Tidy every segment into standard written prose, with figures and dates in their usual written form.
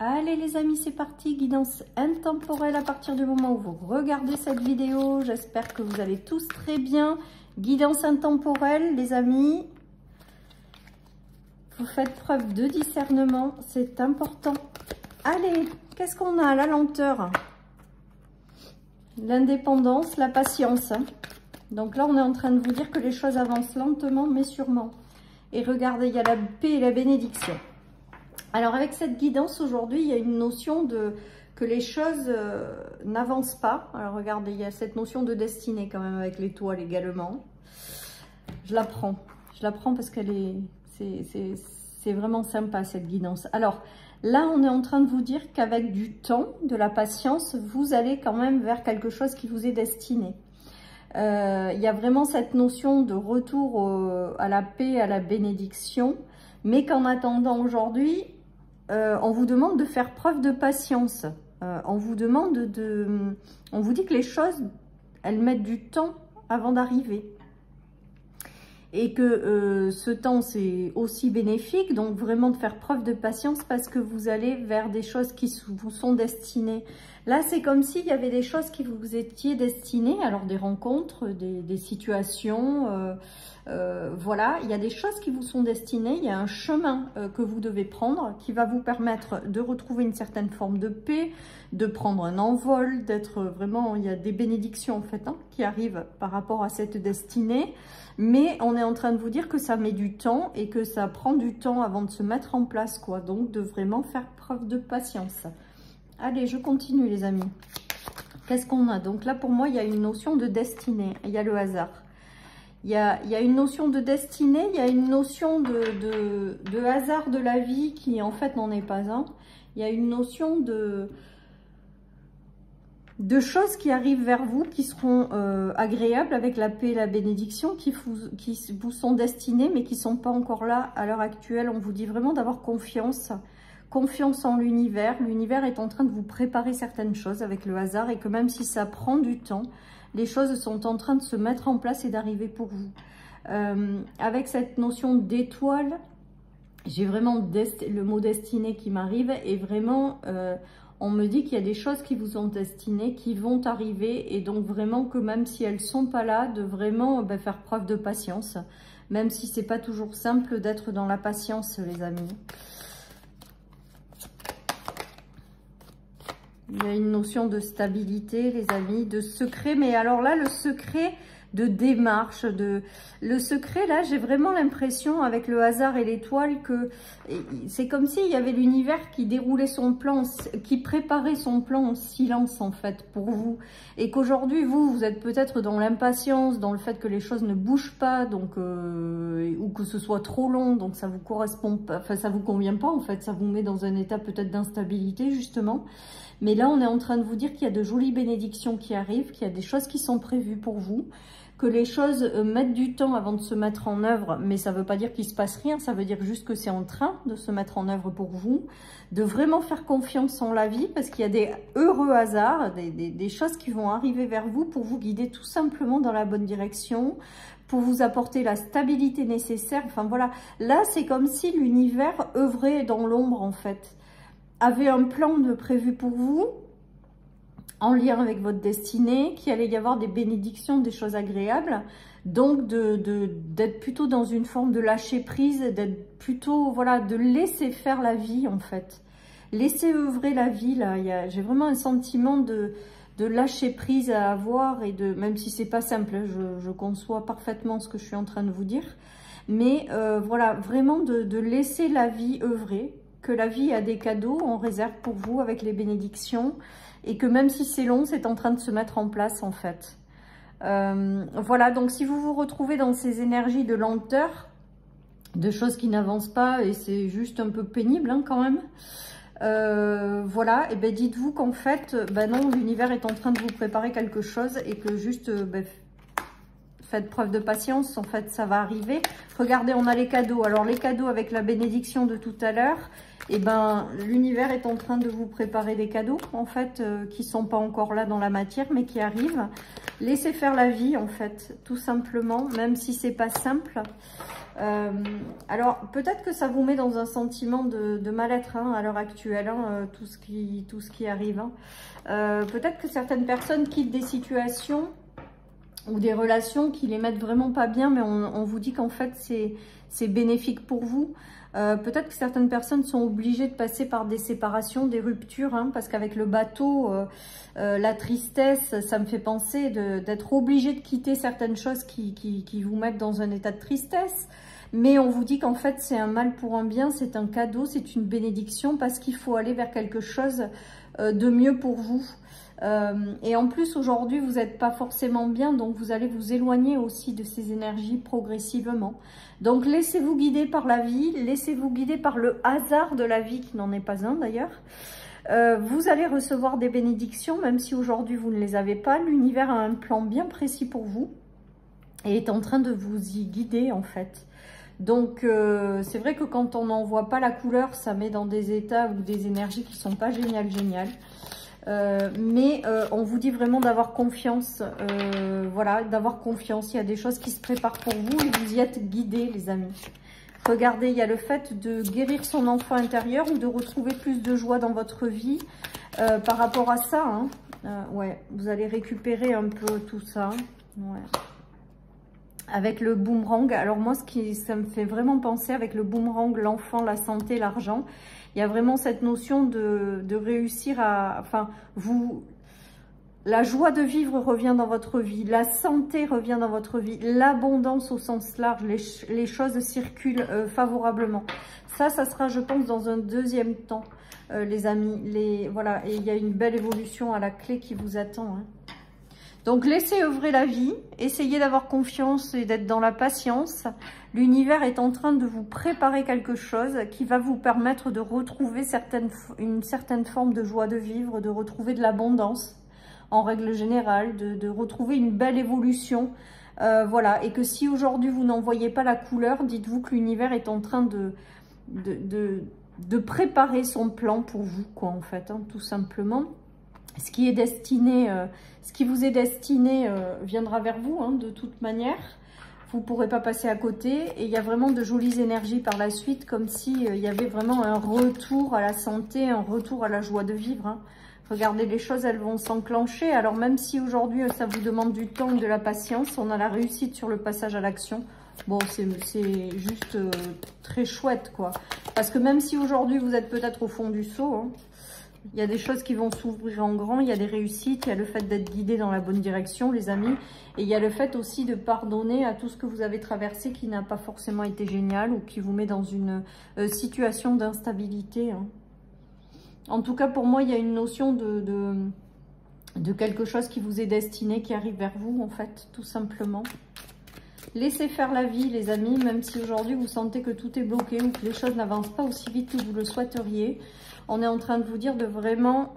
Allez les amis, c'est parti, guidance intemporelle à partir du moment où vous regardez cette vidéo. J'espère que vous allez tous très bien. Guidance intemporelle les amis. Vous faites preuve de discernement, c'est important. Allez, qu'est-ce qu'on a? La lenteur, l'indépendance, la patience. Donc là, on est en train de vous dire que les choses avancent lentement mais sûrement. Et regardez, il y a la paix et la bénédiction. Alors avec cette guidance aujourd'hui, il y a une notion de que les choses n'avancent pas. Alors regardez, il y a cette notion de destinée quand même avec l'étoile également. Je la prends parce qu'elle est, c'est vraiment sympa cette guidance. Alors là, on est en train de vous dire qu'avec du temps, de la patience, vous allez quand même vers quelque chose qui vous est destiné. Il y a vraiment cette notion de retour à la paix, à la bénédiction, mais qu'en attendant aujourd'hui, on vous demande de faire preuve de patience. On vous demande on vous dit que les choses, elles mettent du temps avant d'arriver. Et que ce temps, c'est aussi bénéfique, donc vraiment de faire preuve de patience parce que vous allez vers des choses qui vous sont destinées. Là, c'est comme s'il y avait des choses qui vous étiez destinées, alors des rencontres, des situations, voilà, il y a des choses qui vous sont destinées, il y a un chemin que vous devez prendre qui va vous permettre de retrouver une certaine forme de paix, de prendre un envol, d'être vraiment, il y a des bénédictions en fait qui arrivent par rapport à cette destinée, mais on est en train de vous dire que ça met du temps et que ça prend du temps avant de se mettre en place, quoi, donc de vraiment faire preuve de patience. Allez, je continue les amis. Qu'est-ce qu'on a? Donc là pour moi, il y a une notion de destinée, il y a le hasard. Il y a une notion de destinée, il y a une notion de hasard de la vie qui en fait n'en est pas un. Il y a une notion de choses qui arrivent vers vous, qui seront agréables avec la paix et la bénédiction, qui vous sont destinées mais qui ne sont pas encore là à l'heure actuelle. On vous dit vraiment d'avoir confiance. Confiance en l'univers. L'univers est en train de vous préparer certaines choses avec le hasard et que même si ça prend du temps, les choses sont en train de se mettre en place et d'arriver pour vous. Avec cette notion d'étoile, j'ai vraiment le mot destinée qui m'arrive et vraiment on me dit qu'il y a des choses qui vous sont destinées, qui vont arriver et donc vraiment que même si elles ne sont pas là, de vraiment faire preuve de patience, même si c'est pas toujours simple d'être dans la patience les amis. Il y a une notion de stabilité, les amis, de secret. Mais alors là, le secret de démarche, le secret, là, j'ai vraiment l'impression, avec le hasard et l'étoile, que c'est comme s'il y avait l'univers qui déroulait son plan, qui préparait son plan en silence, en fait, pour vous. Et qu'aujourd'hui, vous êtes peut-être dans l'impatience, dans le fait que les choses ne bougent pas, donc ou que ce soit trop long, donc ça vous correspond pas, enfin, ça vous convient pas, en fait, ça vous met dans un état peut-être d'instabilité, justement. Mais là, on est en train de vous dire qu'il y a de jolies bénédictions qui arrivent, qu'il y a des choses qui sont prévues pour vous, que les choses mettent du temps avant de se mettre en œuvre, mais ça ne veut pas dire qu'il ne se passe rien, ça veut dire juste que c'est en train de se mettre en œuvre pour vous, de vraiment faire confiance en la vie, parce qu'il y a des heureux hasards, des choses qui vont arriver vers vous pour vous guider tout simplement dans la bonne direction, pour vous apporter la stabilité nécessaire. Enfin voilà, là c'est comme si l'univers œuvrait dans l'ombre en fait. Avait un plan de prévu pour vous, en lien avec votre destinée, qu'il allait y avoir des bénédictions, des choses agréables, donc d'être plutôt dans une forme de lâcher prise, d'être plutôt, voilà, de laisser faire la vie en fait. Laisser œuvrer la vie, là, j'ai vraiment un sentiment de lâcher prise à avoir, et même si c'est pas simple, je conçois parfaitement ce que je suis en train de vous dire, mais voilà, vraiment de laisser la vie œuvrer, que la vie a des cadeaux en réserve pour vous avec les bénédictions et que même si c'est long, c'est en train de se mettre en place en fait. Voilà, donc si vous vous retrouvez dans ces énergies de lenteur, de choses qui n'avancent pas et c'est juste un peu pénible quand même, voilà, et ben dites-vous qu'en fait, non, l'univers est en train de vous préparer quelque chose et que juste... faites preuve de patience, en fait, ça va arriver. Regardez, on a les cadeaux. Alors, les cadeaux avec la bénédiction de tout à l'heure. et ben l'univers est en train de vous préparer des cadeaux, en fait, qui sont pas encore là dans la matière, mais qui arrivent. Laissez faire la vie, en fait, tout simplement, même si c'est pas simple. Alors, peut-être que ça vous met dans un sentiment de mal-être hein, à l'heure actuelle, hein, tout ce qui arrive. Hein. Peut-être que certaines personnes quittent des situations ou des relations qui les mettent vraiment pas bien, mais on vous dit qu'en fait, c'est bénéfique pour vous. Peut-être que certaines personnes sont obligées de passer par des séparations, des ruptures, hein, parce qu'avec le bateau, la tristesse, ça me fait penser d'être obligé de quitter certaines choses qui vous mettent dans un état de tristesse. Mais on vous dit qu'en fait, c'est un mal pour un bien, c'est un cadeau, c'est une bénédiction, parce qu'il faut aller vers quelque chose de mieux pour vous. Et en plus, aujourd'hui, vous n'êtes pas forcément bien, donc vous allez vous éloigner aussi de ces énergies progressivement. Donc, laissez-vous guider par la vie, laissez-vous guider par le hasard de la vie, qui n'en est pas un d'ailleurs. Vous allez recevoir des bénédictions, même si aujourd'hui, vous ne les avez pas. L'univers a un plan bien précis pour vous et est en train de vous y guider, en fait. Donc, c'est vrai que quand on n'en voit pas la couleur, ça met dans des états ou des énergies qui sont pas géniales. Mais on vous dit vraiment d'avoir confiance. Voilà, d'avoir confiance. Il y a des choses qui se préparent pour vous et vous y êtes guidés, les amis. Regardez, il y a le fait de guérir son enfant intérieur ou de retrouver plus de joie dans votre vie par rapport à ça. Hein. Ouais, vous allez récupérer un peu tout ça. Ouais. Avec le boomerang, alors moi, ça me fait vraiment penser avec le boomerang, l'enfant, la santé, l'argent. Il y a vraiment cette notion de réussir à... Enfin, la joie de vivre revient dans votre vie, la santé revient dans votre vie, l'abondance au sens large, les choses circulent favorablement. Ça sera, je pense, dans un deuxième temps, les amis. Voilà, et il y a une belle évolution à la clé qui vous attend, hein. Donc, laissez œuvrer la vie, essayez d'avoir confiance et d'être dans la patience. L'univers est en train de vous préparer quelque chose qui va vous permettre de retrouver une certaine forme de joie de vivre, de retrouver de l'abondance en règle générale, de retrouver une belle évolution. Voilà, et que si aujourd'hui vous n'en voyez pas la couleur, dites-vous que l'univers est en train de préparer son plan pour vous, quoi, en fait, hein, tout simplement. Ce qui vous est destiné viendra vers vous, hein, de toute manière. Vous ne pourrez pas passer à côté. Et il y a vraiment de jolies énergies par la suite, comme s'il y avait vraiment un retour à la santé, un retour à la joie de vivre, hein. Regardez, les choses, elles vont s'enclencher. Alors, même si aujourd'hui, ça vous demande du temps et de la patience, on a la réussite sur le passage à l'action. Bon, c'est juste très chouette, quoi. Parce que même si aujourd'hui, vous êtes peut-être au fond du seau, hein, il y a des choses qui vont s'ouvrir en grand, il y a des réussites, il y a le fait d'être guidé dans la bonne direction, les amis. Et il y a le fait aussi de pardonner à tout ce que vous avez traversé qui n'a pas forcément été génial ou qui vous met dans une situation d'instabilité, hein. En tout cas, pour moi, il y a une notion de quelque chose qui vous est destiné, qui arrive vers vous, en fait, tout simplement. Laissez faire la vie, les amis, même si aujourd'hui vous sentez que tout est bloqué ou que les choses n'avancent pas aussi vite que vous le souhaiteriez. On est en train de vous dire de vraiment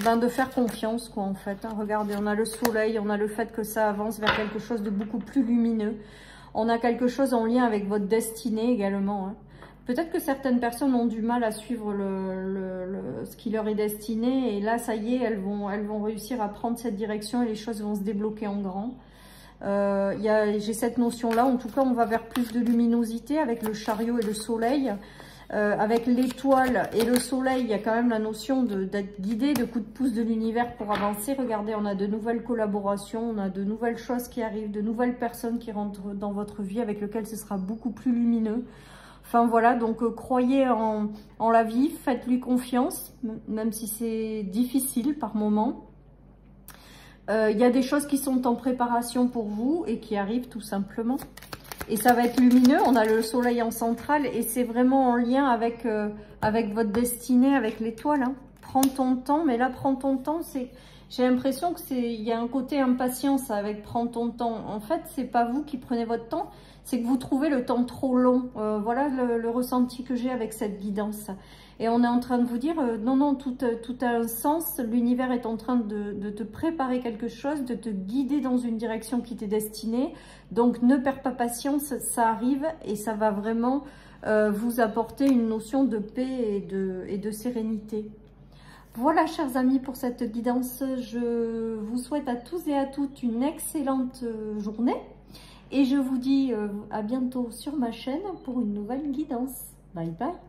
de faire confiance, quoi, en fait, hein. Regardez, on a le soleil, on a le fait que ça avance vers quelque chose de beaucoup plus lumineux. On a quelque chose en lien avec votre destinée également, hein. Peut-être que certaines personnes ont du mal à suivre ce qui leur est destiné. Et là, ça y est, elles vont réussir à prendre cette direction et les choses vont se débloquer en grand. J'ai cette notion-là. En tout cas, on va vers plus de luminosité avec le chariot et le soleil. Avec l'étoile et le soleil, il y a quand même la notion d'être guidé, de coups de pouce de l'univers pour avancer. Regardez, on a de nouvelles collaborations, on a de nouvelles choses qui arrivent, de nouvelles personnes qui rentrent dans votre vie avec lesquelles ce sera beaucoup plus lumineux. Enfin voilà, donc croyez en la vie, faites-lui confiance, même si c'est difficile par moments. Il y a des choses qui sont en préparation pour vous et qui arrivent tout simplement. Et ça va être lumineux, on a le soleil en centrale et c'est vraiment en lien avec votre destinée, avec l'étoile, hein. Prends ton temps, mais là, prends ton temps, j'ai l'impression qu'il y a un côté impatience avec prends ton temps. En fait, c'est pas vous qui prenez votre temps, c'est que vous trouvez le temps trop long. Voilà le ressenti que j'ai avec cette guidance. Et on est en train de vous dire, non, tout a un sens. L'univers est en train de te préparer quelque chose, de te guider dans une direction qui t'est destinée. Donc, ne perds pas patience, ça arrive et ça va vraiment vous apporter une notion de paix et de sérénité. Voilà, chers amis, pour cette guidance. Je vous souhaite à tous et à toutes une excellente journée. Et je vous dis à bientôt sur ma chaîne pour une nouvelle guidance. Bye bye.